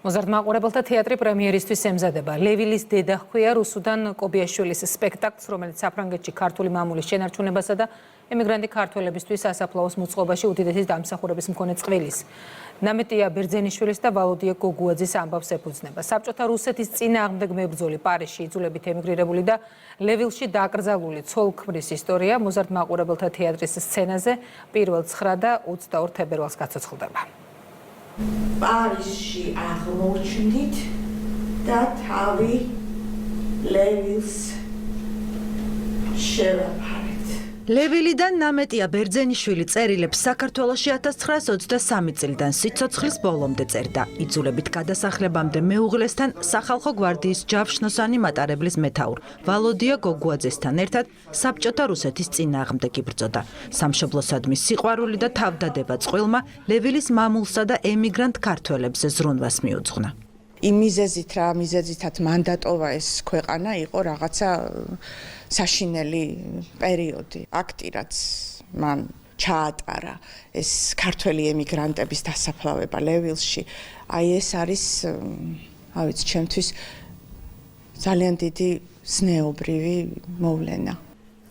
მოზარდმაყურებელთა თეატრი პრემიერისთვის ემზადება. ლევილის დედა ჰქვია რუსუდან კობიაშვილის სპექტაკლს, რომელიც საფრანგეთში ქართული მამულის შენარჩუნებასა და ემიგრანტი ქართველებისთვის სასაფლაოს მოწყობაში უდიდესი დამსახურების მქონე წყვილის. ნამეტია ბერძენიშვილის და ვალოდია გოგუაძის ამბავს ეფუძნება. საბჭოთა რუსეთის წინააღმდეგ მებრძოლი პარიზში იძულებით ემიგრირებული და ლევილში დაკრძალული ცოლ-ქმრის ისტორია მოზარდმაყურებელთა თეატრის სცენაზე 1-9 და 22 თებერვალს გაცოცხლდება. პარიზში აღმოჩნდით და თავი ლევილს შევაფარეთ. ლევილიდან ნამეტია ბერძენიშვილი წერილებს საქართველოში 1923 წლიდან სიცოცხლის ბოლომდე წერდა. იძულებით გადასახლებამდე მეუღლესთან სახალხო გვარდიის ჯავშნოსანი მატარებლის მეთაურ ვალოდია გოგუაძესთან ერთად საბჭოთა რუსეთის წინააღმდეგ იბრძოდა. სამშობლოსადმი სიყვარული და თავდადება წყვილმა ლევილის მამულსა და ემიგრანტ ქართველებზე ზრუნვას მიუძღვნა. იმ მიზეზით რა მიზეზითაც მანდატოვა ეს ქვეყანა იყო რაღაცა საშინელი პერიოდი. აქტირაც მან ჩაატარა ეს ქართველი ემიგრანტების დასაფლავება ლევილში. აი ეს არის, ავიც ჩემთვის ძალიან დიდი ზნეობრივი მოვლენა.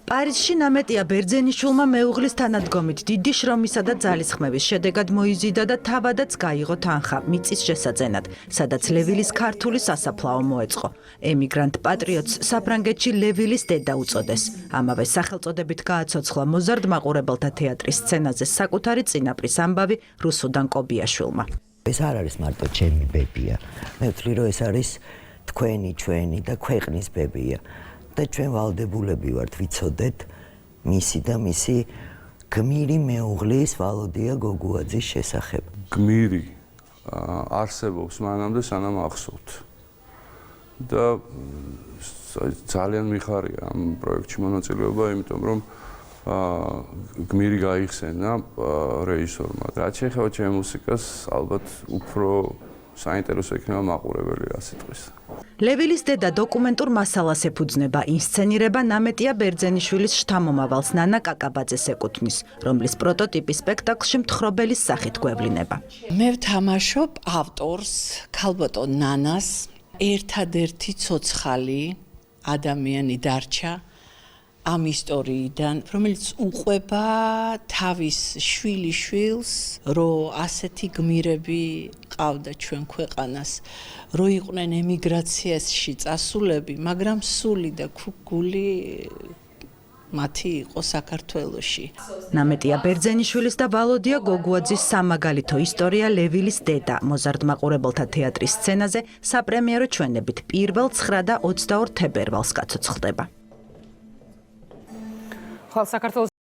პარიზში ნამეტია ბერძენიშვილმა მეუღლის თანადგომით დიდი შრომისა და ძალისხმევის შედეგად მოიზიდა და თავადაც გაიღო თანხა მიწის შესაძენად, სადაც ლევილის ქართული სასაფლაო მოეწყო. ემიგრანტ პატრიოტს საფრანგეთში ლევილის დედა უწოდეს. ამავე სახელწოდებით გააცოცხლა მოზარდმაყურებელთა თეატრის სცენაზე საკუთარი წინაპრის ამბავი რუსუდან კობიაშვილმა. ეს არ არის მარტო ჩემი ბებია. მე ვთვლი, რომ ეს არის თქვენი, ჩვენი და ქვეყნის ბებია. და ჩვენ ვალდებულები ვართ ვიცოდეთ მისი და მისი გმირი მეუღლის ვალოდია გოგუაძის შესახებ. გმირი არსებობს მანამდე სანამ ახსოვთ. და ძალიან მიხარია ამ პროექტში მონაწილეობა, იმიტომ რომ გმირი გაიხსენა რეჟისორმა. რაც შეეხება ჩემ მუსიკას, ალბათ უფრო საინტერესო იქნება მაყურებელი რა სიტყვის. ლევილის დედა დოკუმენტურ მასალას ეფუძნება, ინსცენირება ნამეტია ბერძენიშვილის შთამომავალს ნანა კაკაბაძეს ეკუთვნის, რომლის პროტოტიპი სპექტაკლში მთხრობელის სახით გვევლინება. მე ვთამაშობ ავტორს, ქალბატონ ნანას, ერთადერთი ცოცხალი ადამიანი დარჩა ამ ისტორიიდან, რომელიც უყვება თავის შვილიშვილს, რომ ასეთი გმირები ყავდა ჩვენ ქვეყანას, რომ იყვნენ ემიგრაციაში წასულები, მაგრამ სული და გული მათი იყო საქართველოში. ნამეტია ბერძენიშვილის და ვალოდია გოგუაძის სამაგალითო ისტორია ლევილის დედა მოზარდმაყურებელთა თეატრის სცენაზე საპრემიერო ჩვენებით 1-9 და 22 თებერვალს გაცოცხლდება. ხალხ საქართველოს